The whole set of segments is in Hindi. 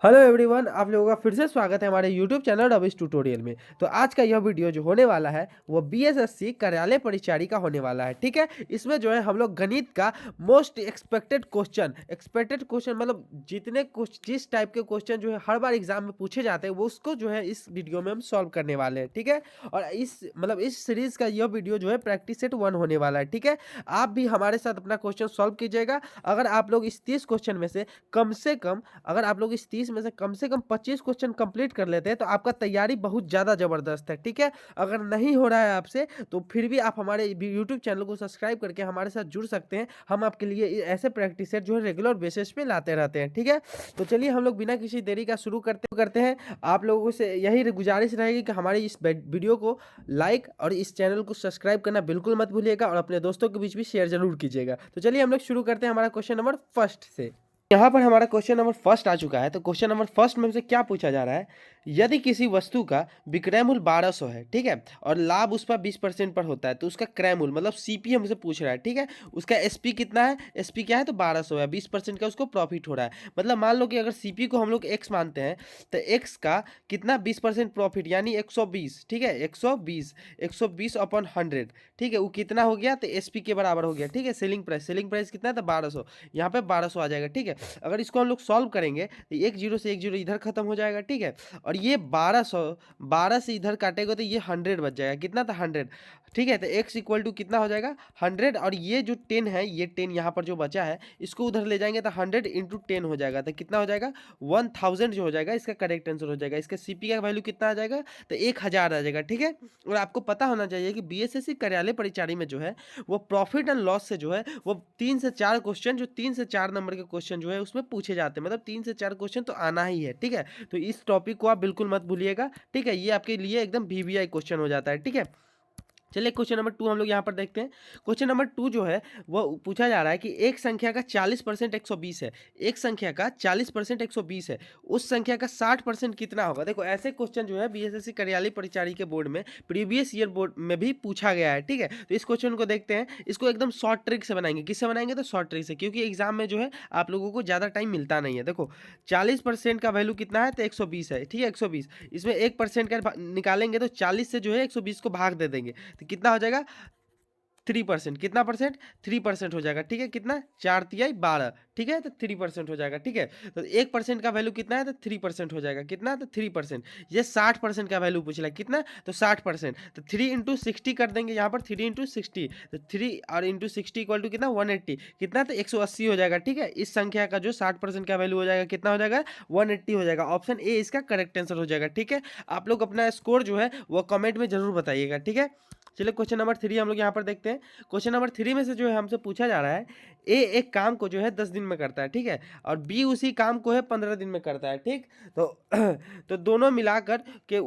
हेलो एवरीवन, आप लोगों का फिर से स्वागत है हमारे यूट्यूब चैनल रविश ट्यूटोरियल में। तो आज का यह वीडियो जो होने वाला है वो बीएसएससी कार्यालय परिचारी का होने वाला है। ठीक है, इसमें जो है हम लोग गणित का मोस्ट एक्सपेक्टेड क्वेश्चन मतलब जिस टाइप के क्वेश्चन जो है हर बार एग्जाम में पूछे जाते हैं वो उसको जो है इस वीडियो में हम सॉल्व करने वाले हैं। ठीक है, और इस सीरीज का यह वीडियो जो है प्रैक्टिस सेट 1 होने वाला है। ठीक है, आप भी हमारे साथ अपना क्वेश्चन सॉल्व कीजिएगा। अगर आप लोग इस 30 क्वेश्चन में से कम से कम अगर आप लोग इस 30 में से कम 25 क्वेश्चन कंप्लीट कर लेते हैं तो आपका तैयारी बहुत ज़्यादा ज़बरदस्त है। ठीक है, अगर नहीं हो रहा है आपसे तो फिर भी आप हमारे यूट्यूब चैनल को सब्सक्राइब करके हमारे साथ जुड़ सकते हैं। हम आपके लिए ऐसे प्रैक्टिस सेट जो है रेगुलर बेसिस पे लाते रहते हैं। ठीक है, तो चलिए हम लोग बिना किसी देरी का शुरू करते हैं। आप लोगों से यही गुजारिश रहेगी कि हमारी इस वीडियो को लाइक और इस चैनल को सब्सक्राइब करना बिल्कुल मत भूलिएगा और अपने दोस्तों के बीच भी शेयर जरूर कीजिएगा। तो चलिए हम लोग शुरू करते हैं हमारा क्वेश्चन नंबर फर्स्ट से। यहाँ पर हमारा क्वेश्चन नंबर फर्स्ट आ चुका है। तो क्वेश्चन नंबर फर्स्ट में हमसे क्या पूछा जा रहा है, यदि किसी वस्तु का विक्रय मूल्य 1200 है, ठीक है, और लाभ उस पर 20% पर होता है तो उसका क्रय मूल्य मतलब सीपी हमसे पूछ रहा है। ठीक है, उसका एसपी कितना है, एसपी क्या है तो 1200 है, 20% का उसको प्रॉफिट हो रहा है। मतलब मान लो कि अगर सीपी को हम लोग एक्स मानते हैं तो एक्स का कितना 20% प्रॉफिट यानी 120। ठीक है, 120 अपॉन 100, ठीक है, वो कितना हो गया तो एसपी के बराबर हो गया। ठीक है, सेलिंग प्राइस कितना है तो 1200, यहाँ पे 1200 आ जाएगा। ठीक है, अगर इसको हम लोग सॉल्व करेंगे तो एक जीरो से एक जीरो इधर खत्म हो जाएगा। ठीक है, और ये 12 से इधर काटेगा तो ये 100 बच जाएगा। कितना था 100। ठीक है, तो x इक्वल टू कितना हो जाएगा 100, और ये जो 10 है, ये 10 यहाँ पर जो बचा है इसको उधर ले जाएंगे तो 100 इंटू 10 हो जाएगा। तो कितना हो जाएगा 1000 जो हो जाएगा, इसका करेक्ट आंसर हो जाएगा। इसका सीपी का वैल्यू कितना आ जाएगा तो 1000 आ जाएगा। ठीक है, और आपको पता होना चाहिए कि बीएसएससी कार्यालय परिचारी में जो है वो प्रॉफिट एंड लॉस से जो है वो 3 से 4 क्वेश्चन, जो 3 से 4 नंबर के क्वेश्चन जो है उसमें पूछे जाते हैं। मतलब 3 से 4 क्वेश्चन तो आना ही है। ठीक है, तो इस टॉपिक को आप बिल्कुल मत भूलिएगा। ठीक है, ये आपके लिए एकदम वीवीआई क्वेश्चन हो जाता है। ठीक है, चलिए क्वेश्चन नंबर 2 हम लोग यहाँ पर देखते हैं। क्वेश्चन नंबर 2 जो है वो पूछा जा रहा है कि एक संख्या का 40% 120 है, एक संख्या का 40% 120 है, उस संख्या का 60% कितना होगा। देखो ऐसे क्वेश्चन जो है बीएसएससी कार्यालय परिचारी के बोर्ड में प्रीवियस ईयर बोर्ड में भी पूछा गया है। ठीक है, तो इस क्वेश्चन को देखते हैं। इसको एकदम शॉर्ट ट्रिक से बनाएंगे। किससे बनाएंगे तो शॉर्ट ट्रिक से, क्योंकि एग्जाम में जो है आप लोगों को ज़्यादा टाइम मिलता नहीं है। देखो 40% का वैल्यू कितना है तो 120 है। ठीक है, 120, इसमें 1% का निकालेंगे तो 40 से जो है 120 को भाग दे देंगे तो कितना हो जाएगा 3%। कितना परसेंट 3% हो जाएगा। ठीक है, कितना 4 तिहाई 12। ठीक है, तो 3% हो जाएगा। ठीक है, तो 1% का वैल्यू कितना है तो 3% हो जाएगा। कितना तो 3%। ये 60% का वैल्यू पूछ रहा है, कितना तो 60%। तो 3 इंटू 60 कर देंगे यहाँ पर, 3 इंटू 60, तो 3 और इंटू 60 इक्वल टू कितना 180, कितना तो 180 हो जाएगा। ठीक है, इस संख्या का जो 60% का वैल्यू हो जाएगा कितना हो जाएगा 180 हो जाएगा। ऑप्शन ए इसका करेक्ट आंसर हो जाएगा। ठीक है, आप लोग अपना स्कोर जो है वो कमेंट में जरूर बताइएगा। ठीक है, चलिए क्वेश्चन नंबर 3 हम लोग यहाँ पर देखते हैं। क्वेश्चन नंबर 3 में से जो है हमसे पूछा जा रहा है, ए एक काम को जो है 10 दिन में करता है, ठीक है, और बी उसी काम को है 15 दिन में करता है। ठीक, तो तो दोनों मिलाकर के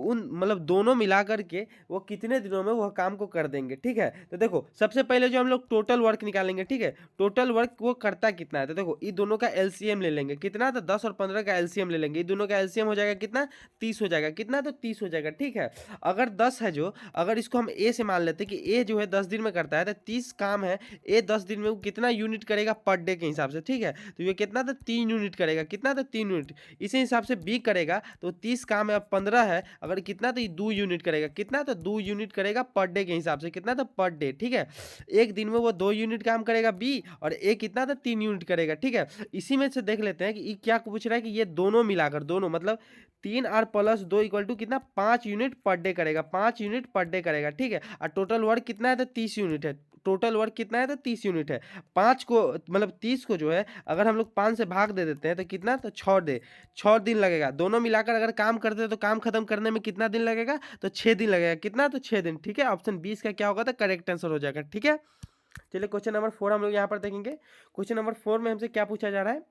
दोनों मिलाकर के वो कितने दिनों में वह काम को कर देंगे। ठीक है, तो देखो सबसे पहले जो हम लोग टोटल वर्क निकालेंगे। ठीक है, टोटल वर्क वो करता कितना है, तो देखो ये दोनों का एलसीएम ले लेंगे। कितना तो 10 और 15 का एलसीएम ले लेंगे। ये दोनों का एलसीएम हो जाएगा कितना 30 हो जाएगा। कितना तो 30 हो जाएगा। ठीक है, अगर 10 है जो, अगर इसको हम ए से मान लेते हैं कि ए जो है 10 दिन में करता है तो 30 काम है, ए 10 दिन में वो कितना यूनिट करेगा पर डे के हिसाब से। ठीक है, तो ये कितना तो 3 यूनिट करेगा। कितना तो 3 यूनिट। इसी हिसाब से बी करेगा तो 30 काम है, 15 है, अगर कितना तो 2 यूनिट करेगा। कितना तो 2 यूनिट करेगा पर डे के हिसाब से। कितना तो पर डे। ठीक है, एक दिन में वो 2 यूनिट काम करेगा बी, और ए कितना तो 3 यूनिट करेगा। ठीक है, इसी में से देख लेते हैं कि ये क्या पूछ रहा है कि ये दोनों मिलाकर, दोनों मतलब 3 और प्लस 2 इक्वल टू कितना 5 यूनिट पर डे करेगा। 5 यूनिट पर डे करेगा। ठीक है, और टोटल वर्क कितना है तो 30 यूनिट है। टोटल वर्क कितना है तो 30 यूनिट है। 5 को मतलब 30 को जो है अगर हम लोग 5 से भाग दे देते हैं तो कितना तो 6 दिन लगेगा। दोनों मिलाकर अगर काम करते हैं तो काम खत्म करने में कितना दिन लगेगा तो 6 दिन लगेगा। कितना तो 6 दिन। ठीक है, ऑप्शन 20 का क्या होगा तो करेक्ट आंसर हो जाएगा। ठीक है, चलिए क्वेश्चन नंबर 4 हम लोग यहाँ पर देखेंगे। क्वेश्चन नंबर 4 में हमसे क्या पूछा जा रहा है,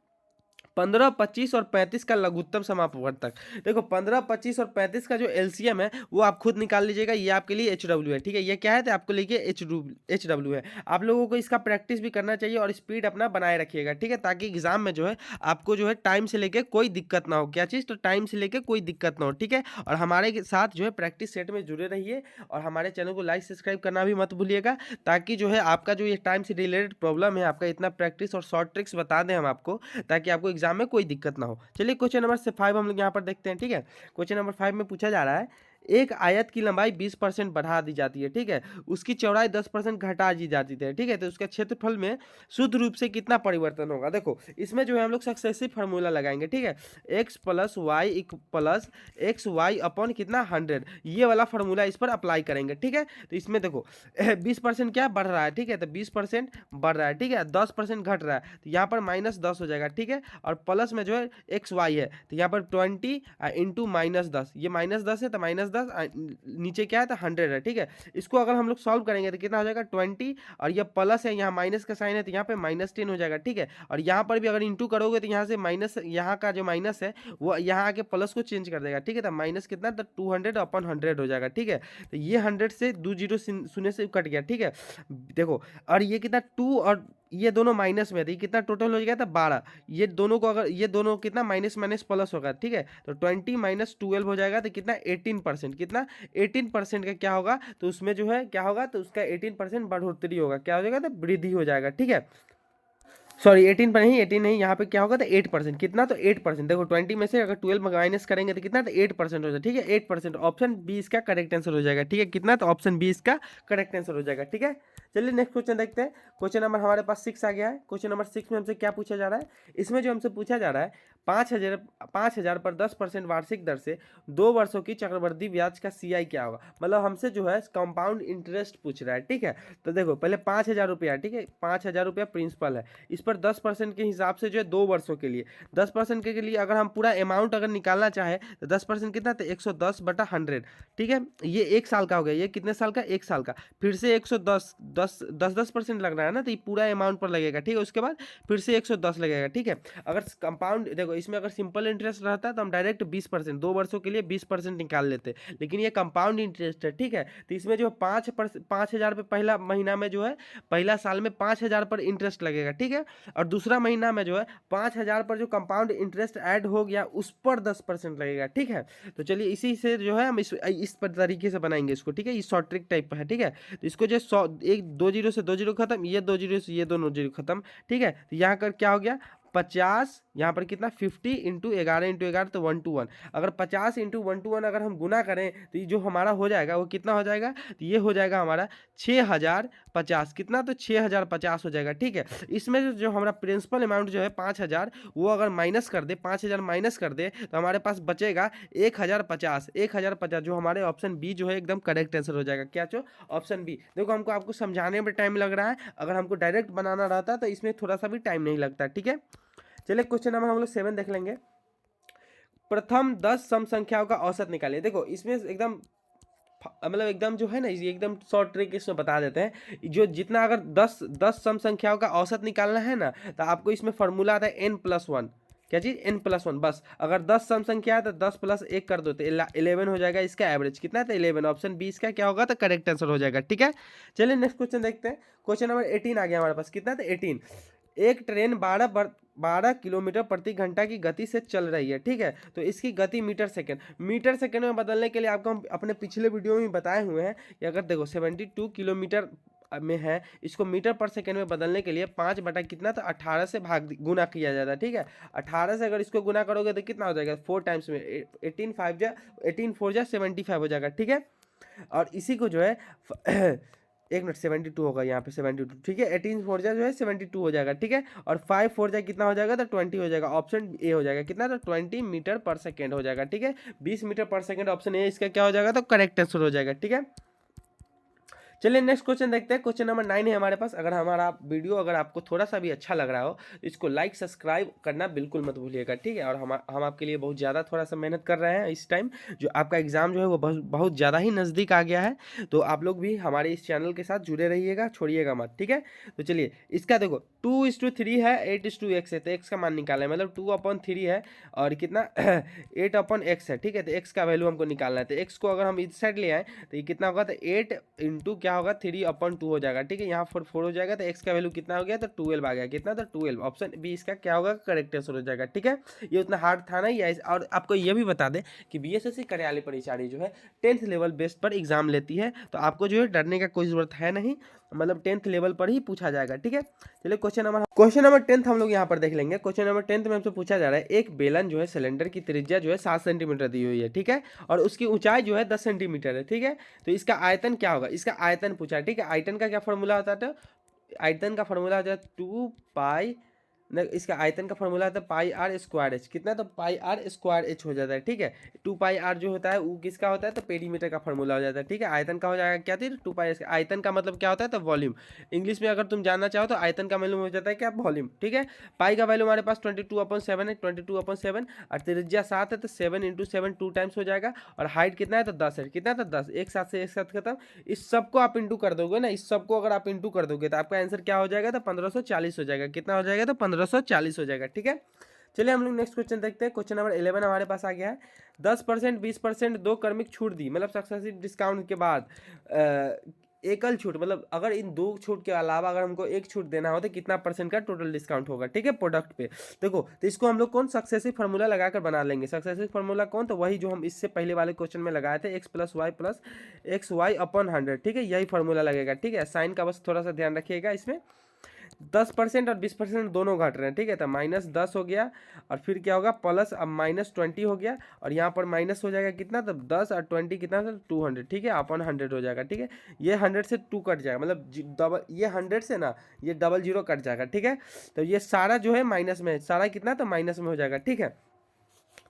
15, 25 और 35 का लघुत्तम समापवर्तक। देखो 15, 25 और 35 का जो एलसीएम है वो आप खुद निकाल लीजिएगा। ये आपके लिए एच डब्ल्यू है। ठीक है, ये क्या है तो आपको लेके एच डब्ल्यू है। आप लोगों को इसका प्रैक्टिस भी करना चाहिए और स्पीड अपना बनाए रखिएगा। ठीक है, ताकि एग्जाम में जो है आपको जो है टाइम से लेके कोई दिक्कत ना हो। क्या चीज़ तो टाइम से लेके कोई दिक्कत ना हो। ठीक है, और हमारे साथ जो है प्रैक्टिस सेट में जुड़े रहिए और हमारे चैनल को लाइक सब्सक्राइब करना भी मत भूलिएगा, ताकि जो है आपका जो ये टाइम से रिलेटेड प्रॉब्लम है, आपका इतना प्रैक्टिस और शॉर्ट ट्रिक्स बता दें हम आपको, ताकि आपको एग्जाम में कोई दिक्कत ना हो। चलिए क्वेश्चन नंबर 5 हम लोग यहाँ पर देखते हैं, ठीक है। क्वेश्चन नंबर 5 में पूछा जा रहा है, एक आयत की लंबाई 20% बढ़ा दी जाती है, ठीक है, उसकी चौड़ाई 10% घटा दी जाती है, ठीक है, तो उसका क्षेत्रफल में शुद्ध रूप से कितना परिवर्तन होगा। देखो इसमें जो है हम लोग सक्सेसिव फार्मूला लगाएंगे, ठीक है, X plus Y plus X Y upon कितना 100, ये वाला फार्मूला इस पर अप्लाई करेंगे, ठीक है। तो इसमें देखो 20% क्या बढ़ रहा है, ठीक है, तो 20% बढ़ रहा है, ठीक है, 10% घट रहा है, तो यहाँ पर -10 हो जाएगा, ठीक है, और प्लस में जो है एक्स वाई है, तो यहाँ पर 20 इंटू -10, ये -10 है तो -10, नीचे क्या है तो 100 है, ठीक है। इसको अगर हम लोग सॉल्व करेंगे तो कितना हो जाएगा 20, और ये प्लस है, यहाँ माइनस का साइन है तो यहाँ पे -10 हो जाएगा, ठीक है, और यहाँ पर भी अगर इंटू करोगे तो यहाँ से माइनस, यहाँ का जो माइनस है वो यहाँ आके प्लस को चेंज कर देगा, ठीक है, तो माइनस कितना तो 200 अपॉन 100 हो जाएगा, ठीक है। तो ये 100 से 2 जीरो शून्य से कट गया, ठीक है। देखो और ये कितना 2 और ये दोनों माइनस में थे, ये कितना टोटल हो जाएगा था 12, ये दोनों को अगर ये दोनों कितना माइनस माइनस प्लस होगा, ठीक है, तो 20 - 12 हो जाएगा, तो कितना 18%, कितना 18% का क्या होगा, तो उसमें जो है क्या होगा, तो उसका 18% बढ़ोतरी होगा, क्या हो जाएगा तो वृद्धि हो जाएगा, ठीक है। सॉरी 18 पर नहीं, 18 नहीं, यहाँ पे क्या होगा तो 8%, कितना तो 8%, देखो 20 में से अगर 12 माइनस करेंगे तो कितना तो 8% हो जाएगा, ठीक है, 8%, ऑप्शन बी इसका करेक्ट आंसर हो जाएगा, ठीक है, कितना तो ऑप्शन बी इसका करेक्ट आंसर हो जाएगा, ठीक है। चलिए नेक्स्ट क्वेश्चन देखते हैं। क्वेश्चन नंबर हमारे पास 6 आ गया है। क्वेश्चन नंबर 6 में हमसे क्या पूछा जा रहा है, इसमें जो हमसे पूछा जा रहा है 5,000 पर 10% वार्षिक दर से 2 वर्षों की चक्रवृद्धि ब्याज का CI क्या होगा, मतलब हमसे जो है कंपाउंड इंटरेस्ट पूछ रहा है, ठीक है। तो देखो पहले 5,000 रुपया, ठीक है, 5,000 रुपया प्रिंसिपल है, इस पर 10% के हिसाब से जो है 2 वर्षों के लिए 10% के लिए अगर हम पूरा अमाउंट अगर निकालना चाहे तो 10% कितना, तो 110/100, ठीक है, ये 1 साल का हो गया, ये कितने साल का, 1 साल का, फिर से 110% लग रहा है ना, तो ये पूरा अमाउंट पर लगेगा, ठीक है, उसके बाद फिर से 110 लगेगा, ठीक है। अगर कंपाउंड देखो इसमें अगर सिंपल इंटरेस्ट रहता तो हम डायरेक्ट 20% 2 वर्षों के लिए 20% निकाल लेते, लेकिन ये कंपाउंड इंटरेस्ट है, ठीक है, तो इसमें जो 5,000 पे पहला महीना में जो है पहला साल में 5,000 पर इंटरेस्ट लगेगा, ठीक है, और दूसरा महीना में जो है 5,000 पर जो कंपाउंड इंटरेस्ट ऐड हो गया उस पर 10% लगेगा, ठीक है। तो चलिए इसी से जो है हम इस पर तरीके से बनाएंगे इसको, ठीक है, ये शॉर्ट ट्रिक टाइप है, ठीक है। तो इसको जो 100 2 जीरो से 2 जीरो खत्म, ये 2 जीरो से ये दोनों जीरो खत्म, ठीक है, तो यहाँ कर क्या हो गया 50, यहाँ पर कितना 50 इंटू 11 तो 1 to 1, अगर 50 इंटू 1 to 1 अगर हम गुना करें तो ये जो हमारा हो जाएगा वो कितना हो जाएगा, तो ये हो जाएगा हमारा 6,050, कितना तो 6,050 हो जाएगा, ठीक है। इसमें जो हमारा प्रिंसिपल अमाउंट जो है 5,000 वो अगर माइनस कर दे 5,000 माइनस कर दे तो हमारे पास बचेगा 1,050 जो हमारे ऑप्शन बी जो है एकदम करेक्ट आंसर हो जाएगा, क्या चो ऑप्शन बी। देखो हमको आपको समझाने में टाइम लग रहा है, अगर हमको डायरेक्ट बनाना रहता तो इसमें थोड़ा सा भी टाइम नहीं लगता, ठीक है। चलिए क्वेश्चन नंबर हम लोग 7 देख लेंगे। प्रथम 10 सम संख्याओं का औसत निकालिए। देखो इसमें एकदम मतलब एकदम जो है ना ये एकदम शॉर्ट ट्रिक इसमें बता देते हैं, जो जितना अगर 10 सम संख्याओं का औसत निकालना है ना तो आपको इसमें फॉर्मूला आता है n+1, क्या चीज n+1, बस अगर 10 सम संख्या है तो 10 + 1 कर दो तो 11 हो जाएगा, इसका एवरेज कितना है तो 11, ऑप्शन बी इसका क्या होगा तो करेक्ट आंसर हो जाएगा, ठीक है। चलिए नेक्स्ट क्वेश्चन देखते हैं। क्वेश्चन नंबर 18 आ गया हमारे पास, कितना था 18। एक ट्रेन 12 किलोमीटर प्रति घंटा की गति से चल रही है, ठीक है, तो इसकी गति मीटर सेकंड में बदलने के लिए आपको हम अपने पिछले वीडियो में बताए हुए हैं कि अगर देखो 72 किलोमीटर में है, इसको मीटर पर सेकंड में बदलने के लिए 5 बटा कितना तो 18 से गुना किया जाता है, ठीक है। 18 से अगर इसको गुना करोगे तो कितना हो जाएगा 4 टाइम्स में 18 4 जा 75 हो जाएगा, ठीक है। और इसी को जो है 72 होगा यहाँ पे 72, ठीक है, 18 4 जा जो है 72 हो जाएगा, ठीक है, और 5 4 जा कितना हो जाएगा तो 20 हो जाएगा, ऑप्शन ए हो जाएगा, कितना तो 20 मीटर पर सेकेंड हो जाएगा, ठीक है, 20 मीटर पर सेकेंड, ऑप्शन ए इसका क्या हो जाएगा तो करेक्ट आंसर हो जाएगा, ठीक है। चलिए नेक्स्ट क्वेश्चन देखते हैं। क्वेश्चन नंबर 9 है हमारे पास। अगर हमारा वीडियो अगर आपको थोड़ा सा भी अच्छा लग रहा हो तो इसको लाइक सब्सक्राइब करना बिल्कुल मत भूलिएगा, ठीक है। और हम आपके लिए बहुत ज़्यादा थोड़ा सा मेहनत कर रहे हैं इस टाइम, जो आपका एग्ज़ाम जो है वो बहुत ज़्यादा ही नज़दीक आ गया है, तो आप लोग भी हमारे इस चैनल के साथ जुड़े रहिएगा, छोड़िएगा मत, ठीक है। तो चलिए इसका देखो 2:3 है, 8:x है, तो x का मान निकालना है, मतलब 2/3 है और कितना 8/x है, ठीक है, तो x का वैल्यू हमको निकालना है। तो x को अगर हम इस साइड ले आए तो ये कितना होगा तो 8 इंटू क्या होगा 3/2 हो जाएगा, ठीक है, यहाँ 4 हो जाएगा, तो x का वैल्यू कितना हो गया तो 12 आ गया, कितना तो 12, ऑप्शन बी इसका क्या होगा करेक्ट आंसर हो जाएगा, ठीक है। ये उतना हार्ड था नहीं। और आपको ये भी बता दें कि बीएसएससी कार्यालय परिचारी जो है 10th लेवल बेस्ड पर एग्जाम लेती है, तो आपको जो है डरने का कोई ज़रूरत है नहीं, मतलब 10th लेवल पर ही पूछा जाएगा, ठीक है। चलिए क्वेश्चन नंबर 10th हम लोग यहाँ पर देख लेंगे। क्वेश्चन नंबर 10th में हमसे पूछा जा रहा है, एक बेलन जो है सिलेंडर की त्रिज्या जो है 7 सेंटीमीटर दी हुई है, ठीक है, और उसकी ऊंचाई जो है 10 सेंटीमीटर है, ठीक है। तो इसका आयतन क्या होगा, इसका आयतन पूछा है, ठीक है। आयतन का क्या फॉर्मूला होता है, आयतन का फॉर्मूला होता है 2 पाई, इसका आयतन का फॉर्मूला होता है पाई आर स्क्वायर एच, कितना, तो पाई आर स्क्वायर एच हो जाता है, ठीक है। 2 पाई आर जो होता है वो किसका होता है, तो पेरीमीटर का फॉर्मूला हो जाता है, ठीक है। आयतन का हो जाएगा क्या थी, 2 पाई, आयतन का मतलब क्या होता है, तो वॉल्यूम। इंग्लिश में अगर तुम जानना चाहो तो आयतन का वैल्यू हो जाता है क्या, वॉल्यूम, ठीक है। पाई का वैल्यू हमारे पास 22/7 है, 22/7, और त्रिज्या 7 है तो 7 × 7 2 टाइम्स हो जाएगा, और हाइट कितना है, तो 10 है, कितना, तो 10, एक साथ से एक साथ खत्म। इस सबको आप इंटू कर दोगे ना, इस सबको अगर आप इंटू कर दोगे तो आपका आंसर क्या हो जाएगा, तो 1540 हो जाएगा, कितना हो जाएगा, तो 1540 हो जाएगा, ठीक है। चलिए हम लोग नेक्स्ट क्वेश्चन देखते हैं। क्वेश्चन नंबर 11 हमारे पास आ गया है। 10%, 20%, 2 क्रमिक छूट दी, मतलब सक्सेसिव डिस्काउंट के बाद एकल छूट, मतलब अगर इन 2 छूट के अलावा अगर हमको एक छूट देना हो तो कितना परसेंट का टोटल डिस्काउंट होगा, ठीक है, प्रोडक्ट पे। देखो तो इसको हम लोग कौन सक्सेसिव फार्मूला लगाकर बना लेंगे। सक्सेसिव फार्मूला कौन, तो वही जो हम इससे पहले वाले क्वेश्चन में लगाए थे, x + y + xy/100, ठीक है, यही फार्मूला लगेगा, ठीक है। साइन का बस थोड़ा सा ध्यान रखिएगा। इसमें 10% और 20% दोनों घट रहे हैं, ठीक है, तो -10 हो गया, और फिर क्या होगा, प्लस अब -20 हो गया, और यहाँ पर माइनस हो जाएगा कितना, तो 10 और 20 कितना, 200, ठीक है, अपन 100 हो जाएगा, ठीक है। ये 100 से 2 कट जाएगा, मतलब डबल, ये 100 से ना ये 00 कट जाएगा, ठीक है। तो ये सारा जो है माइनस में, सारा कितना, तो माइनस में हो जाएगा, ठीक है।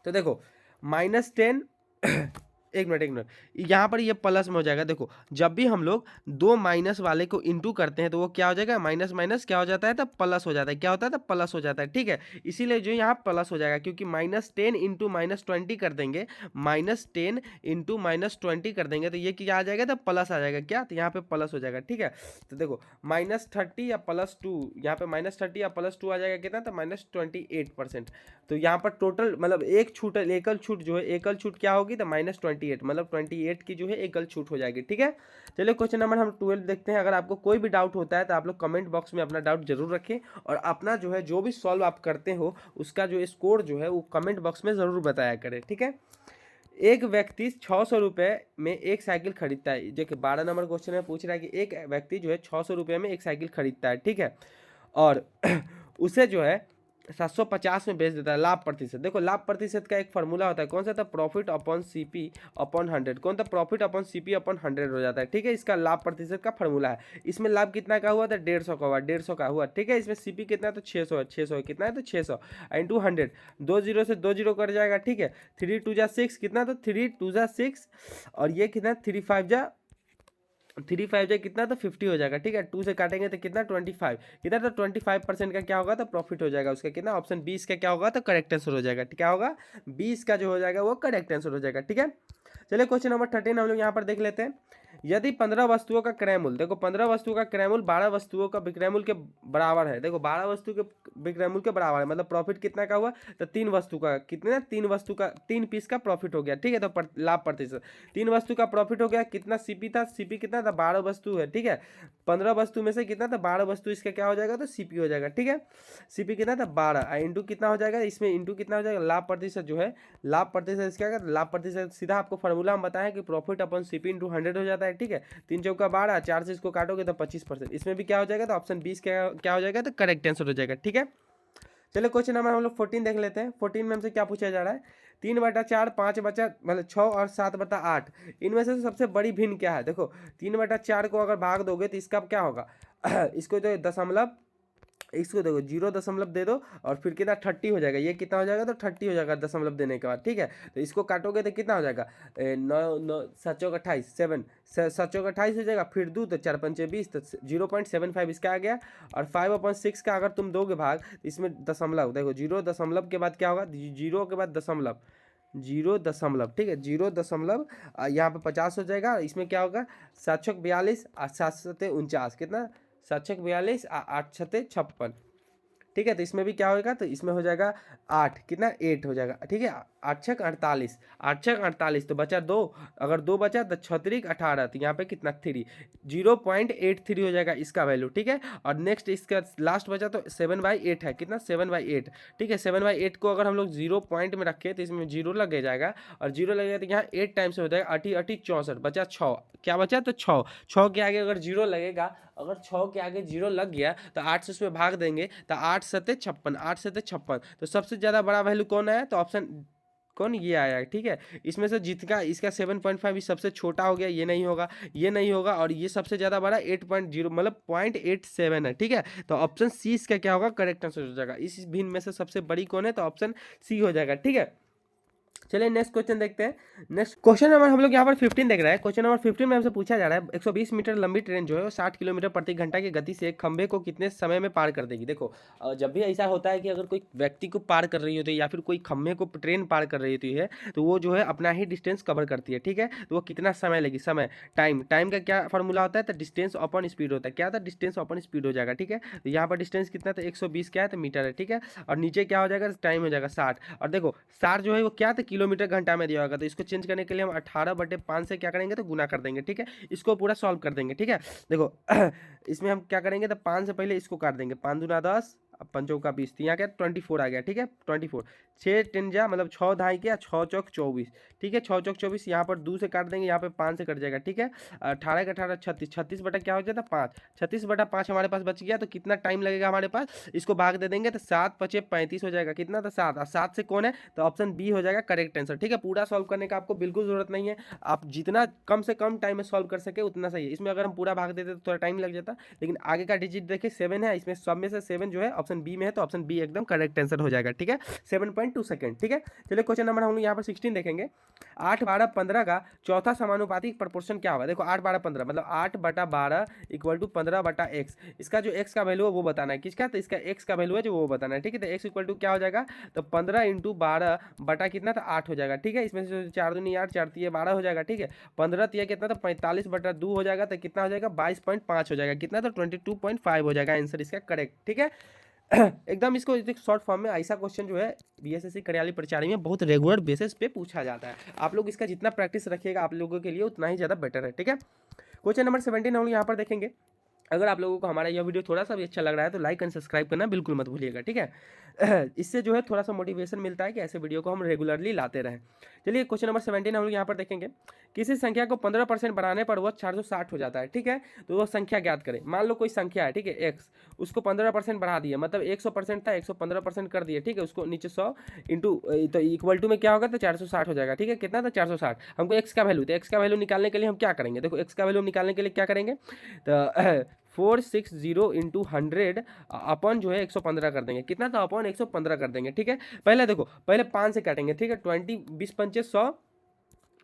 तो देखो -10 एक मिनट, यहाँ पर ये प्लस में हो जाएगा। देखो जब भी हम लोग 2 माइनस वाले को इंटू करते हैं तो वो क्या हो जाएगा, माइनस माइनस क्या हो जाता है, तो प्लस हो जाता है, क्या होता है, तो प्लस हो जाता है, ठीक है। इसीलिए जो यहाँ प्लस हो जाएगा, क्योंकि -10 × -20 कर देंगे, -10 × -20 कर देंगे तो ये क्या आ जाएगा, तो प्लस आ जाएगा, क्या, तो यहाँ पे प्लस हो जाएगा, ठीक है। तो देखो -30 या +2, यहाँ पे -30 या +2 आ जाएगा, कितना, तो -28%। तो यहाँ पर टोटल मतलब एक छूट, एकल छूट जो है, एकल छूट क्या होगी, तो -28, मतलब 28 की जो है एकल छूट हो जाएगी, ठीक है। चलिए क्वेश्चन नंबर हम 12 देखते हैं। अगर आपको कोई भी डाउट होता है तो आप लोग कमेंट बॉक्स में अपना डाउट जरूर रखें, और अपना जो है जो भी सॉल्व आप करते हो उसका जो स्कोर जो है वो कमेंट बॉक्स में ज़रूर बताया करें, ठीक है। एक व्यक्ति 600 रुपये में एक साइकिल खरीदता है। देखिए 12 नंबर क्वेश्चन में पूछ रहा है कि एक व्यक्ति जो है 600 रुपये में एक साइकिल खरीदता है, ठीक है, और उसे जो है 750 में बेच देता है, लाभ प्रतिशत। देखो लाभ प्रतिशत का एक फार्मूला होता है, कौन सा था, प्रॉफिट अपॉन CP/100, कौन था, प्रॉफिट अपॉन CP/100 हो जाता है, ठीक है। इसका लाभ प्रतिशत का फार्मूला है। इसमें लाभ कितना का हुआ था, 150 का हुआ, 150 का हुआ, ठीक है। इसमें CP कितना है, तो 600 है, 600 है, कितना है, तो 600 × 100, 2 0 से 2 0 कट जाएगा, ठीक है। 3 2 जा 6, कितना, तो 3 2 जा 6, और ये कितना, 3 5 जा कितना, तो 50 हो जाएगा, ठीक है। 2 से काटेंगे तो कितना, 25, कितना, तो 25% का क्या होगा, तो प्रॉफिट हो जाएगा उसका, कितना, ऑप्शन 20 का क्या होगा, तो करेक्ट आंसर हो जाएगा, क्या होगा, 20 का जो हो जाएगा वो करेक्ट आंसर हो जाएगा, ठीक है। चलिए क्वेश्चन नंबर 13 हम लोग यहाँ पर देख लेते हैं। यदि 15 वस्तुओं का क्रय मूल्य, देखो 15 वस्तुओं का क्रय मूल्य 12 वस्तुओं का विक्रय मूल्य के बराबर है। देखो 12 वस्तु के विक्रय मूल्य के बराबर है, मतलब प्रॉफिट कितना का हुआ, तो 3 वस्तु का, कितना, 3 वस्तु का, 3 पीस का प्रॉफिट हो गया, ठीक है। तो लाभ प्रतिशत 3 वस्तु का प्रॉफिट हो गया, कितना CP था, CP कितना था, 12 वस्तु है, ठीक है। 15 वस्तु में से कितना था, 12 वस्तु, इसका क्या हो जाएगा, तो CP हो जाएगा, ठीक है। CP कितना था, 12, इंटू कितना हो जाएगा, इसमें इंटू कितना हो जाएगा, लाभ प्रतिशत जो है, लाभ प्रतिशत इसका क्या, लाभ प्रतिशत सीधा आपको फॉर्मूला हम बताएं कि प्रॉफिट अपॉन CP × 100 हो जाता है, ठीक है। 3 चौका 12, 4 से इसको काटोगे तो 25%, इसमें भी क्या हो जाएगा, तो ऑप्शन 20 क्या हो जाएगा, तो करेक्ट आंसर हो जाएगा, ठीक है। चलिए क्वेश्चन नंबर हम लोग 14 देख लेते हैं। 14 में हमसे क्या पूछा जा रहा है, 3/4, 5/, मतलब 6 और 7/8, इनमें से सबसे बड़ी भिन्न क्या है। देखो 3/4 को अगर भाग दोगे तो इसका क्या होगा, इसको तो दशमलव, इसको देखो 0 दशमलव दे दो, और फिर कितना 30 हो जाएगा, ये कितना हो जाएगा, तो 30 हो जाएगा दशमलव देने के बाद, ठीक है। तो इसको काटोगे तो कितना हो जाएगा, 9 7 चौक 28, 7 चौक 28 हो जाएगा, फिर 2 तो 4 5 20, तो 0.75 इसका आ गया। और 5/6 का अगर तुम दोगे भाग तो इसमें दशमलव, देखो 0 दशमलव के बाद क्या होगा, 0 के बाद दशमलव, 0 दशमलव, ठीक है, 0 दशमलव, यहाँ पे 50 हो जाएगा। इसमें क्या होगा, 7 छक 42 और 7 सते 49, कितना, 7 छक 42 और 8 छते 56, ठीक है। तो इसमें भी क्या होगा, तो इसमें हो जाएगा 8, कितना, 8 हो जाएगा, ठीक है। 8 छक 48, 8 छक 48, तो बचा 2, अगर 2 बचा तो 6 18, तो यहाँ पे कितना 3, 0.83 हो जाएगा इसका वैल्यू, ठीक है। और नेक्स्ट इसका लास्ट बचा तो 7/8 है, कितना, 7/8, ठीक है। 7/8 को अगर हम लोग 0 पॉइंट में रखें तो इसमें 0 लग जाएगा, और 0 लगेगा तो यहाँ 8 टाइम्स हो जाएगा, 8 8 64, बचा 6, क्या बचा, तो 6 के आगे अगर 0 लगेगा अगर 6 के आगे 0 लग गया तो 8 से उसमें भाग देंगे तो 8 सत्ते 56, 8 सत्ते 56, तो सबसे ज़्यादा बड़ा वैल्यू कौन है, तो ऑप्शन कौन, ये आया है। ठीक है, इसमें से जितका इसका 7.5 सबसे छोटा हो गया, ये नहीं होगा, ये नहीं होगा, और ये सबसे ज़्यादा बड़ा 8.0 मतलब 0.87 है। ठीक है, तो ऑप्शन सी इसका क्या होगा, करेक्ट आंसर हो जाएगा। इस भिन्न में से सबसे बड़ी कौन है, तो ऑप्शन सी हो जाएगा। ठीक है, चलिए नेक्स्ट क्वेश्चन देखते हैं। नेक्स्ट क्वेश्चन नंबर हम लोग यहाँ पर 15 देख रहे हैं। क्वेश्चन नंबर 15 में हमसे पूछा जा रहा है 120 मीटर लंबी ट्रेन जो है वो 60 किलोमीटर प्रति घंटा की गति से एक खंभे को कितने समय में पार कर देगी। देखो जब भी ऐसा होता है कि अगर कोई व्यक्ति को पार कर रही होती है या फिर कोई खंभे को ट्रेन पार कर रही होती है तो वो जो है अपना ही डिस्टेंस कवर करती है। ठीक है, तो वो कितना समय लेगी, समय टाइम का क्या फॉर्मूला होता है, तो डिस्टेंस अपॉन स्पीड होता है। क्या था, डिस्टेंस अपॉन स्पीड हो जाएगा। ठीक है, तो यहाँ पर डिस्टेंस कितना था, 120 क्या है, तो मीटर है। ठीक है, और नीचे क्या हो जाएगा, टाइम हो जाएगा 60, और देखो 60 जो है वो क्या था, किलोमीटर घंटा में दिया होगा। तो इसको चेंज करने के लिए हम 18/5 से क्या करेंगे, तो गुना कर देंगे। ठीक है, इसको पूरा सॉल्व कर देंगे। ठीक है, देखो इसमें हम क्या करेंगे, तो 5 से पहले इसको काट देंगे, 5 दूना 10, अब 5 चौका 20, तो यहाँ क्या 24 आ गया। ठीक है, 24, 6 10 जा मतलब 6 ढाई के 6 चौक 24। ठीक है, 6 चौक 24, यहाँ पर 2 से काट देंगे, यहाँ पे 5 से कट जाएगा। ठीक है, 18 का 18 36, 36 बटा क्या हो जाता है 5, 36/5 हमारे पास बच गया। तो कितना टाइम लगेगा हमारे पास, इसको भाग दे देंगे तो 7 5 35 हो जाएगा। कितना, तो 7, और 7 से कौन है, तो ऑप्शन बी हो जाएगा करेक्ट आंसर। ठीक है, पूरा सॉल्व करने का आपको बिल्कुल जरूरत नहीं है, आप जितना कम से कम टाइम में सॉल्व कर सके उतना सही है। इसमें अगर हम पूरा भाग देते तो थोड़ा टाइम लग जाता, लेकिन आगे का डिजिट देखिए 7 है, इसमें सब में से 7 जो है ऑप्शन बी में है, तो ऑप्शन बी एकदम करेक्ट आंसर हो जाएगा। ठीक है, 7.2 सेकंड। ठीक है, चलिए क्वेश्चन नंबर हम लोग यहाँ पर 16 देखेंगे। 8 12 15 का चौथा समानुपाती प्रपोर्शन क्या होगा। देखो 8 12 15 मतलब 8/12 इक्वल टू 15/x। इसका जो x का वैल्यू है वो बताना है। किसका, तो इसका x का वैल्यू है जो वो बताना है। ठीक है, तो x इक्वल टू क्या हो जाएगा, तो 15 × 12 बटा कितना, तो 8 हो जाएगा। ठीक है, इसमें से 4 दूनी 8, 4 तिये 12 हो जाएगा। ठीक है, 15 तिया कितना, तो 45/2 हो जाएगा, तो कितना हो जाएगा 22.5 हो जाएगा। कितना, तो 22.5 हो जाएगा आंसर इसका करेक्ट। ठीक है, एकदम इसको शॉर्ट फॉर्म में ऐसा क्वेश्चन जो है बीएसएससी कार्यालय परिचारी में बहुत रेगुलर बेसिस पे पूछा जाता है। आप लोग इसका जितना प्रैक्टिस रखिएगा आप लोगों के लिए उतना ही ज़्यादा बेटर है। ठीक है, क्वेश्चन नंबर 17 हम लोग यहाँ पर देखेंगे। अगर आप लोगों को हमारा यह वीडियो थोड़ा सा भी अच्छा लग रहा है तो लाइक एंड सब्सक्राइब करना बिल्कुल मत भूलिएगा। ठीक है, इससे जो है थोड़ा सा मोटिवेशन मिलता है कि ऐसे वीडियो को हम रेगुलरली लाते रहें। चलिए क्वेश्चन नंबर 17 हम लोग यहाँ पर देखेंगे। किसी संख्या को 15% बढ़ाने पर वह 460 हो जाता है। ठीक है, तो वह संख्या ज्ञात करें। मान लो कोई संख्या है, ठीक है एक्स, उसको 15% बढ़ा दिया, मतलब 100% था 115% कर दिया। ठीक है, उसको नीचे 100 इंटू तो इक्वल टू में क्या होगा, तो 460 हो जाएगा। ठीक है, कितना था 460। हमको एक्स का वैल्यू, तो एक्स का वैल्यू निकालने के लिए हम क्या करेंगे, देखो एक्स का वैल्यू निकालने के लिए क्या करेंगे, तो 460 इंटू 100 अपन जो है 115 कर देंगे। कितना था, अपन 115 कर देंगे। ठीक है, पहले देखो पहले 5 से काटेंगे। ठीक है, 20 20 पंचे 100,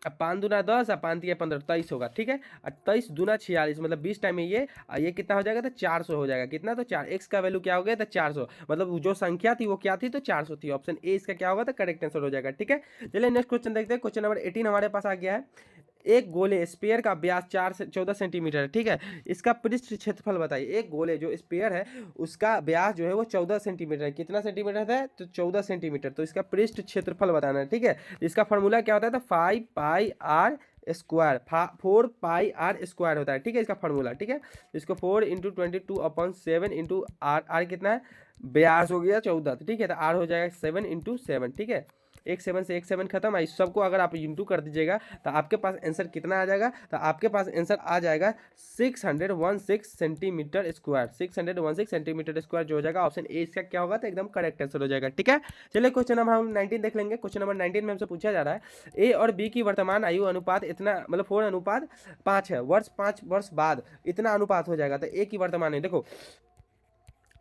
अब 5 दूना 10 और 5 तिया 15 23 होगा। ठीक है, और 23 दूना 46 मतलब 20 टाइम में ये कितना हो जाएगा, तो 400 हो जाएगा। कितना, तो 4, एक्स का वैल्यू क्या हो गया, तो 400, मतलब जो संख्या थी वो क्या थी, तो 400 थी। ऑप्शन ए इसका क्या होगा, तो करेक्ट आंसर हो जाएगा। ठीक है, चलिए नेक्स्ट क्वेश्चन देखते हैं। क्वेश्चन नंबर 18 हमारे पास आ गया है। एक गोले स्पेयर का व्यास 4 से 14 सेंटीमीटर है। ठीक है, इसका पृष्ठ क्षेत्रफल बताइए। एक गोले जो स्पेयर है उसका व्यास जो है वो 14 सेंटीमीटर है। कितना सेंटीमीटर है, तो 14 सेंटीमीटर। तो इसका पृष्ठ क्षेत्रफल बताना है। ठीक है, इसका फॉर्मूला क्या होता है, तो 5 pi R square, 4 pi R square होता है। ठीक है, इसका फॉर्मूला। ठीक है, इसको 4 × 22/7 इंटू आर कितना है, व्यास हो गया 14। ठीक है, तो आर हो जाएगा 7 × 7। ठीक है, एक 7 से एक 7 खत्म। इस सबको अगर आप इंटू कर दीजिएगा तो आपके पास आंसर कितना आ जाएगा, तो आपके पास आंसर आ जाएगा 616 सेंटीमीटर स्क्वायर। 616 सेंटीमीटर स्क्वायर जो हो जाएगा ऑप्शन ए इसका क्या होगा, तो एकदम करेक्ट आंसर हो जाएगा। ठीक है, चलिए क्वेश्चन नंबर हम 19 देख लेंगे। क्वेश्चन नंबर 19 में हमसे पूछा जा रहा है ए और बी की वर्तमान आयु अनुपात इतना, मतलब 4:5 है। 5 वर्ष बाद इतना अनुपात हो जाएगा। तो ए की वर्तमान है, देखो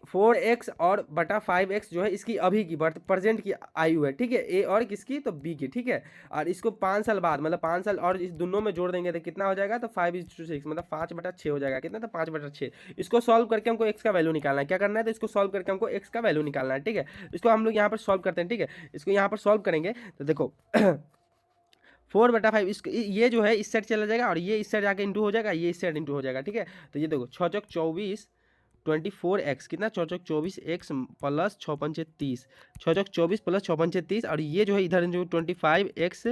4x और बटा 5x जो है इसकी अभी की प्रेजेंट की आयु है। ठीक है, ए और किसकी, तो बी की। ठीक है, और इसको 5 साल बाद मतलब 5 साल और इस दोनों में जोड़ देंगे तो कितना हो जाएगा, तो 5:6 मतलब 5/6 हो जाएगा। कितना, तो 5/6। इसको सॉल्व करके हमको x का वैल्यू निकालना है। क्या करना है, तो इसको सॉल्व करके हमको x का वैल्यू निकालना है। ठीक है, इसको हम लोग यहाँ पर सॉल्व करते हैं। ठीक है, इसको यहाँ पर सॉल्व करेंगे तो देखो 4/5 इसको ये जो है इस साइड चला जाएगा और ये इस साइड जाके इंटू हो जाएगा, ये इस साइड इंटू हो जाएगा। ठीक है, तो ये देखो 6 चौक 24 24x कितना, 6 चौक 24x प्लस 6 पंचे 30, 6 चौक 24 प्लस 6 पंचे 30, और ये जो है इधर जो 25x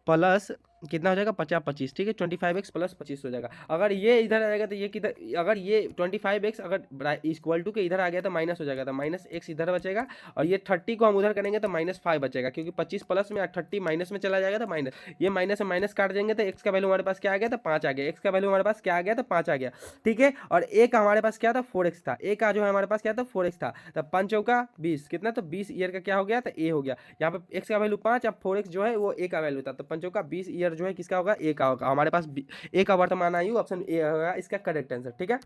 प्लस कितना हो जाएगा 50-25, ठीक है 25x प्लस 25 हो जाएगा। अगर ये इधर आएगा तो ये किधर, अगर ये 25x अगर इक्वल टू के इधर आ गया तो माइनस हो जाएगा, तो माइनस एक्स इधर बचेगा, और ये 30 को हम उधर करेंगे तो -5 बचेगा, क्योंकि 25 प्लस में 30 माइनस में चला जाएगा तो माइनस, ये माइनस से माइनस काट देंगे तो एक्स का वैल्यू हमारे पास क्या आ गया, तो 5 आ गया, एक्स का वैल्यू हमारे पास क्या आ गया, तो 5 आ गया, ठीक है। और ए का हमारे पास क्या था, 4x था, ए का जो है हमारे पास क्या था, 4x था, तब 5 चौका 20 कितना, तो 20 ईयर का क्या हो गया, तो ए हो गया। यहाँ पे एक्स का वैल्यू 5, अब 4x जो है वो ए का वैल्यू था, तो 5 चौका 20 ईयर जो है किसका होगा, ए का होगा। हमारे पास ए का वर्तमान आयु ऑप्शन ए होगा इसका करेक्ट आंसर, ठीक है।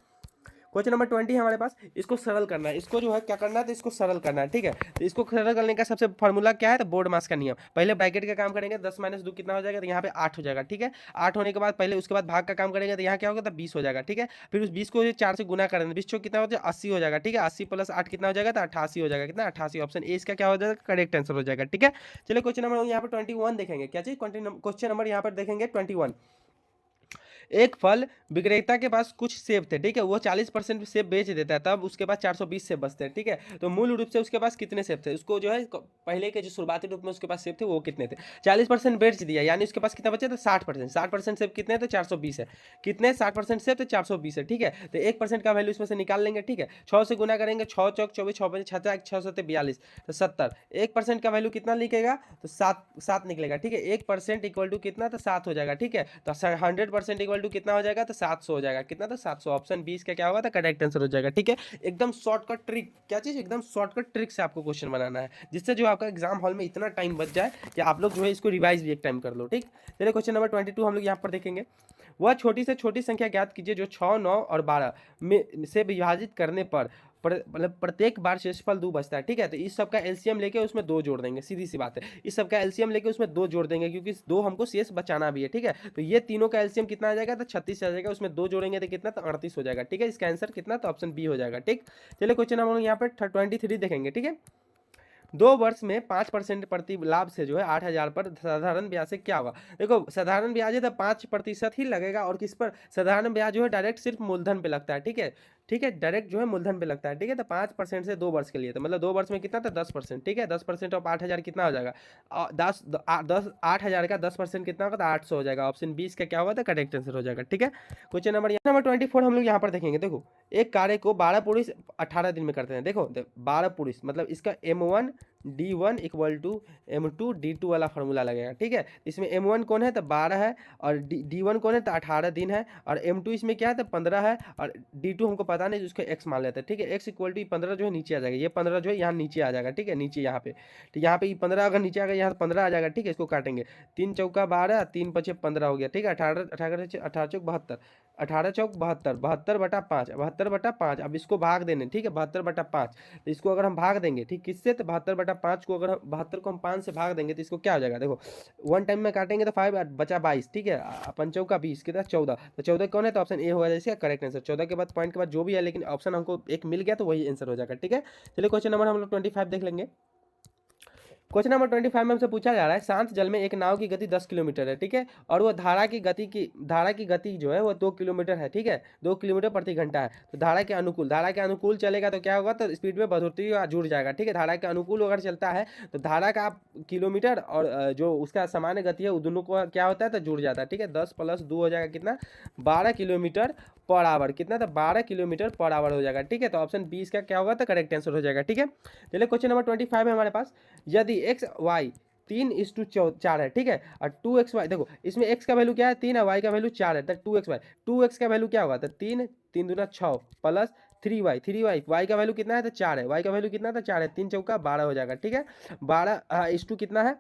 क्वेश्चन नंबर 20 है हमारे पास, इसको सरल करना है, इसको जो है क्या करना है, तो इसको सरल करना है, ठीक है। तो इसको सरल करने का सबसे फॉर्मूला क्या है, तो बोर्ड मास का नियम। पहले ब्रैकेट का काम करेंगे, 10 - 2 कितना हो जाएगा, तो यहाँ पे 8 हो जाएगा, ठीक है। 8 होने के बाद पहले उसके बाद भाग का काम करेंगे, तो यहाँ क्या होगा, तो 20 हो जाएगा, ठीक है। फिर उस 20 को 4 से गुना करेंगे, 20 चौक कितना हो जाएगा, 80 हो जाएगा, ठीक है। 80 प्लस 8 कितना हो जाएगा, तो 88 हो जाएगा, कितना 88, ऑप्शन ए इसका क्या हो जाएगा, करेक्ट आंसर हो जाएगा, ठीक है। चलिए क्वेश्चन नंबर यहाँ पर 21 देखेंगे, क्या चीज, क्वेश्चन नंबर यहाँ पर देखेंगे 21। एक फल विक्रेता के पास कुछ सेब थे, ठीक है, वो 40% सेब बेच देता है, तब उसके पास 420 सेब बचते हैं, ठीक है। तो मूल रूप से उसके पास कितने सेब थे, उसको जो है पहले के जो शुरुआती रूप में उसके पास सेब थे वो कितने थे, 40% बेच दिया, यानी उसके पास कितना बचे, तो 60%, 60% सेब कितने, तो 420 है, कितने 60% सेब तो 420 है, ठीक है। तो 1% का वैल्यू इसमें से निकाल लेंगे, ठीक है। 6 से गुना करेंगे, 6 चौक 24, 6 5 6 7 42, तो 70, 1% का वैल्यू कितना लिखेगा, तो 7 निकलेगा, ठीक है। 1% इक्वल टू कितना, तो 7 हो जाएगा, ठीक है। तो 100% इक्वल टू कितना हो जाएगा, तो 700 हो जाएगा, कितना, तो 700, ऑप्शन 20 का क्या होगा, तो करेक्ट आंसर हो जाएगा, ठीक है। एकदम शॉर्टकट ट्रिक, क्या चीज, एकदम शॉर्टकट ट्रिक से आपको क्वेश्चन बनाना है, जिससे जो आपका एग्जाम हॉल में इतना टाइम बच जाए कि आप लोग जो है इसको रिवाइज भी एक टाइम कर लो, ठीक। चलिए क्वेश्चन नंबर 22 हम लोग यहाँ पर देखेंगे। वह छोटी से छोटी संख्या ज्ञात कीजिए जो 6, 9 और 12 में से विभाजित करने पर मतलब प्रत्येक बार शेषफल 2 बचता है, ठीक है। तो इस सब का एलसीएम लेके उसमें 2 जोड़ देंगे, सीधी सी बात है, इस सब का एलसीएम लेके उसमें 2 जोड़ देंगे, क्योंकि 2 हमको शेष बचाना भी है, ठीक है। तो ये तीनों का एलसीएम कितना आ जाएगा, तो 36 आ जाएगा, उसमें 2 जोड़ेंगे तो कितना, तो 38 हो जाएगा, ठीक है। इसका आंसर कितना, तो ऑप्शन बी हो जाएगा, ठीक। चलिए क्वेश्चन हम लोग यहाँ पर 23 देखेंगे, ठीक है। 2 वर्ष में 5% प्रति लाभ से जो है 8,000 पर साधारण ब्याज से क्या होगा। देखो साधारण ब्याज है तो 5% ही लगेगा, और किस पर, साधारण ब्याज जो है डायरेक्ट सिर्फ मूलधन पे लगता है, ठीक है, ठीक है, डायरेक्ट जो है मूलधन पे लगता है, ठीक है। तो 5% से 2 वर्ष के लिए, तो मतलब 2 वर्ष में कितना था, 10%, ठीक है। 10% ऑफ 8,000 कितना हो जाएगा, 8,000 का 10% कितना होगा, तो 800 हो जाएगा, ऑप्शन 20 का क्या होगा, तो करेक्ट आंसर हो जाएगा, ठीक है। क्वेश्चन नंबर 24 हम लोग यहाँ पर देखेंगे। देखो एक कार्य को 12 पुरुष 18 दिन में करते हैं, देखो 12 पुरुष मतलब इसका M1 D1 equal to M2 D2 वाला फॉर्मूला लगेगा, ठीक है। इसमें M1 कौन है, तो 12 है, और D1 कौन है, तो 18 दिन है, और M2 इसमें क्या है, तो 15 है, और D2 हमको पता नहीं, उसको x मान लेते हैं, ठीक है। x इक्वल टू 15 जो है नीचे आ जाएगा, ये 15 जो है यहाँ नीचे आ जाएगा, ठीक है, नीचे यहाँ पे, ठीक, यहाँ पे 15 अगर नीचे आ गया, यहाँ 15 आ जाएगा, ठीक है। इसको काटेंगे, 3 चौका 12, 3 पचे 15 हो गया, ठीक है। 18 18 चौक 72, 18 चौक 72, 72/5, 72/5, अब इसको भाग देने, ठीक है, 72/5, तो इसको अगर हम भाग देंगे, ठीक, किससे, तो 72/5 को अगर 72 को हम 5 से भाग देंगे तो इसको क्या हो जाएगा, देखो 1 टाइम में काटेंगे तो 5 बचा 22, ठीक है, 5 का 20 कितना 14, तो 14 कौन है, तो ऑप्शन ए होगा इसका करेक्ट आंसर। 14 के बाद पॉइंट के बाद जो भी है, लेकिन ऑप्शन हमको एक मिल गया तो वही आंसर हो जाएगा, ठीक है। चलिए क्वेश्चन नंबर हम लोग 25 देख लेंगे। क्वेश्चन नंबर 25 में हमसे पूछा जा रहा है, शांत जल में एक नाव की गति 10 किलोमीटर है, ठीक है, और वो धारा की गति जो है वो 2 किलोमीटर है, ठीक है, 2 किलोमीटर प्रति घंटा है। तो धारा के अनुकूल चलेगा तो क्या होगा, तो स्पीड में बढ़ोतरी जुड़ जाएगा, ठीक है। धारा के अनुकूल अगर चलता है तो धारा का किलोमीटर और जो उसका सामान्य गति है वो दोनों को क्या होता है, तो जुड़ जाता है, ठीक है। 10 + 2 हो जाएगा कितना, 12 किलोमीटर पर आवर, कितना, तो 12 किलोमीटर पर आवर हो जाएगा, ठीक है। तो ऑप्शन 20 का क्या होगा, तो करेक्ट आंसर हो जाएगा, ठीक है। चलिए क्वेश्चन नंबर 25 है हमारे पास। यदि एक्स वाई 3:4 है, ठीक है, और 2xy, देखो इसमें x का वैल्यू क्या है, 3 है, y का वैल्यू 4 है, तो 2xy 2x का वैल्यू क्या होगा, तो 3 3 दूना 6 प्लस 3y y का वैल्यू कितना है, तो 4 है, y का वैल्यू कितना था, 4 है, 3 चौका 12 हो जाएगा, ठीक है। 12 कितना है,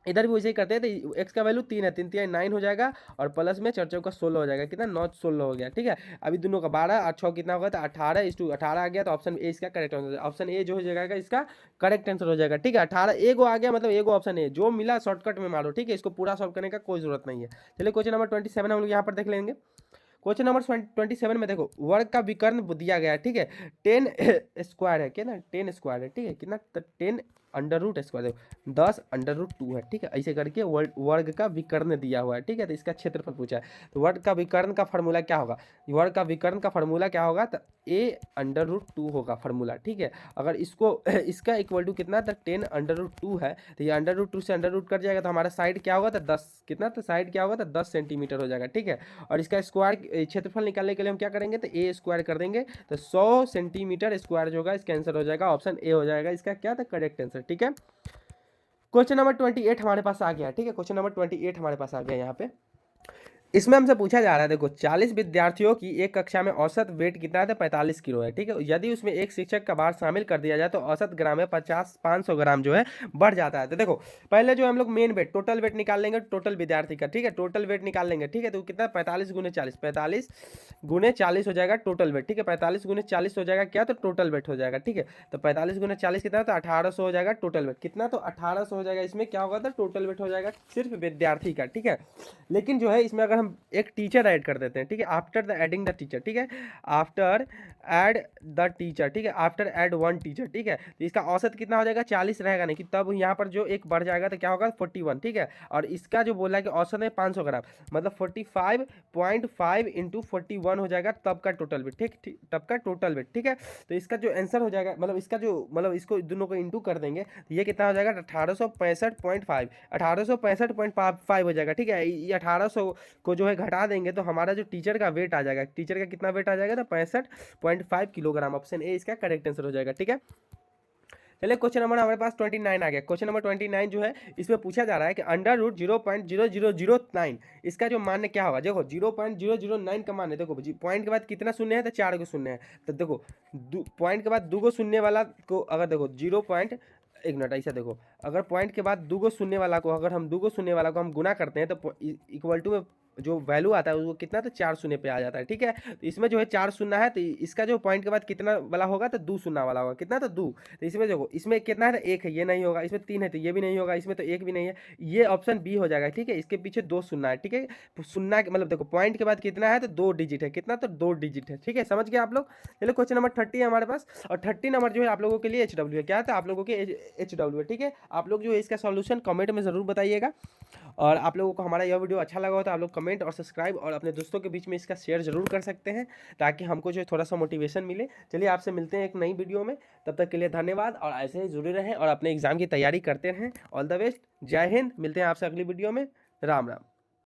इधर भी वैसे ही करते हैं, तो एक्स का वैल्यू 3 है, 3 3 9 हो जाएगा, और प्लस में 4 चौका 16 हो जाएगा, कितना 9 16 हो गया, ठीक है। अभी दोनों का 12 और 6 कितना होगा, तो 18 आ गया, तो ऑप्शन ए इसका करेक्ट आंसर, ऑप्शन ए जो हो जाएगा इसका करेक्ट आंसर हो जाएगा, ठीक है। 18 एगो आ गया, मतलब एगो ऑप्शन ए जो मिला शॉर्टकट में मारो, ठीक है, इसको पूरा सॉल्व करने का कोई जरूरत नहीं है। चलिए क्वेश्चन नंबर 27 हम लोग यहाँ पर देख लेंगे। क्वेश्चन नंबर 27 में देखो वर्ग का विकर्ण दिया गया है, ठीक है, 10 स्क्वायर है, क्या ना 10 स्क्वायर है, ठीक है, कितना, 10 अंडर रूट स्क्वायर, देखो 10 अंडर रूट 2 है, ठीक है। ऐसे करके वर्ग का विकर्ण दिया हुआ है, ठीक है। तो इसका क्षेत्रफल पूछा है, तो वर्ग का विकर्ण का फार्मूला क्या होगा, वर्ग का विकर्ण का फार्मूला क्या होगा, तो a अंडर रूट 2 होगा फार्मूला, ठीक है। अगर इसको इसका इक्वल टू कितना, तो 10 अंडर रूट 2 है, तो ये अंडर रूट 2 से अंडर रूट कट जाएगा, तो हमारा साइड क्या होगा, तो 10 कितना, तो साइड क्या होगा, तो 10 सेंटीमीटर हो जाएगा, ठीक है। और इसका स्क्वायर क्षेत्रफल निकालने के लिए हम क्या करेंगे, तो a स्क्वायर कर देंगे, तो 100 सेंटीमीटर स्क्वायर जो होगा इसका आंसर हो जाएगा ऑप्शन ए हो जाएगा इसका क्या था, करेक्ट आंसर, ठीक है। क्वेश्चन नंबर 28 हमारे पास आ गया, ठीक है। क्वेश्चन नंबर 28 हमारे पास आ गया यहाँ पे। इसमें हमसे पूछा जा रहा है, देखो 40 विद्यार्थियों की एक कक्षा में औसत वेट कितना है, तो 45 किलो है, ठीक है। यदि उसमें एक शिक्षक का भार शामिल कर दिया जाए तो औसत ग्राम में 500 ग्राम जो है बढ़ जाता है। तो देखो पहले जो हम लोग मेन वेट, टोटल वेट निकाल लेंगे, टोटल विद्यार्थी का, ठीक है, टोटल वेट निकाल लेंगे, ठीक है। तो कितना 45 गुने 40, 45 गुने 40 हो जाएगा टोटल वेट, ठीक है। 45 गुने 40 हो जाएगा क्या, तो टोटल वेट हो जाएगा, ठीक है। तो 45 गुने 40 कितना, तो 1800 हो जाएगा टोटल वेट, कितना, तो 1800 हो जाएगा। इसमें क्या होगा, तो टोटल वेट हो जाएगा सिर्फ विद्यार्थी का, ठीक है। लेकिन जो है इसमें अगर हम एक टीचर ऐड कर देते हैं, ठीक है, after the adding the teacher, ठीक है, आफ्टर ऐड द टीचर, ठीक है, आफ्टर ऐड वन टीचर, ठीक है, तो इसका औसत कितना हो जाएगा, 40 रहेगा नहीं कि, तब यहाँ पर जो एक बढ़ जाएगा तो क्या होगा 41, ठीक है। और इसका जो बोला है कि औसत है 500 ग्राम, मतलब 45.5 इंटू 41 हो जाएगा तब का टोटल वेट, ठीक, तब का टोटल वेट, ठीक है। तो इसका जो आंसर हो जाएगा, मतलब इसका जो, मतलब इसको दोनों को इंटू कर देंगे तो ये कितना हो जाएगा, 1865.5 हो जाएगा, ठीक है। ये 1800 को जो है घटा देंगे तो हमारा जो टीचर का वेट आ जाएगा, टीचर का कितना वेट आ जाएगा, तो 65.5 किलोग्राम, ऑप्शन ए इसका करेक्ट आंसर हो जाएगा, ठीक है। चलिए क्वेश्चन नंबर हमारे पास 29 आ गया। क्वेश्चन नंबर 29 जो है इसमें पूछा जा रहा है कि अंडर रूट 0.0009 इसका जो मान क्या होगा, देखो 0.009 का मान है, देखो पॉइंट के बाद कितना शून्य है, तो 4 को शून्य है, तो देखो पॉइंट के बाद 2 को शून्य वाला को अगर देखो 1 मिनट ऐसा देखो, अगर पॉइंट के बाद 2 को शून्य वाला को, अगर हम 2 को शून्य वाला को हम गुना करते हैं तो इक्वल टू में जो वैल्यू आता है वो कितना, तो 4 शून्य पे आ जाता है, ठीक है। तो इसमें जो है 4 शून्य है, तो इसका जो पॉइंट के बाद कितना वाला होगा, तो 2 शून्य वाला होगा, कितना, तो 2। तो इसमें देखो इसमें कितना है, तो 1 है, ये नहीं होगा, इसमें 3 है तो ये भी नहीं होगा, इसमें तो 1 भी नहीं है, ये ऑप्शन बी हो जाएगा, ठीक है। इसके पीछे 2 शून्य है, ठीक है, शून्य मतलब देखो पॉइंट के बाद कितना है, तो 2 डिजिट है, कितना, तो 2 डिजिट है, ठीक है, समझ गए आप लोग। चलो क्वेश्चन नंबर 30 है हमारे पास, और 30 नंबर जो है आप लोगों के लिए HW है, क्या था आप लोगों के HW है, ठीक है। आप लोग जो है इसका सॉल्यूशन कमेंट में ज़रूर बताइएगा, और आप लोगों को हमारा यह वीडियो अच्छा लगा हो तो आप लोग कमेंट और सब्सक्राइब और अपने दोस्तों के बीच में इसका शेयर जरूर कर सकते हैं, ताकि हमको जो है थोड़ा सा मोटिवेशन मिले। चलिए आपसे मिलते हैं एक नई वीडियो में, तब तक के लिए धन्यवाद, और ऐसे ही जुड़े रहें और अपने एग्जाम की तैयारी करते रहें। ऑल द बेस्ट, जय हिंद, मिलते हैं आपसे अगली वीडियो में, राम राम।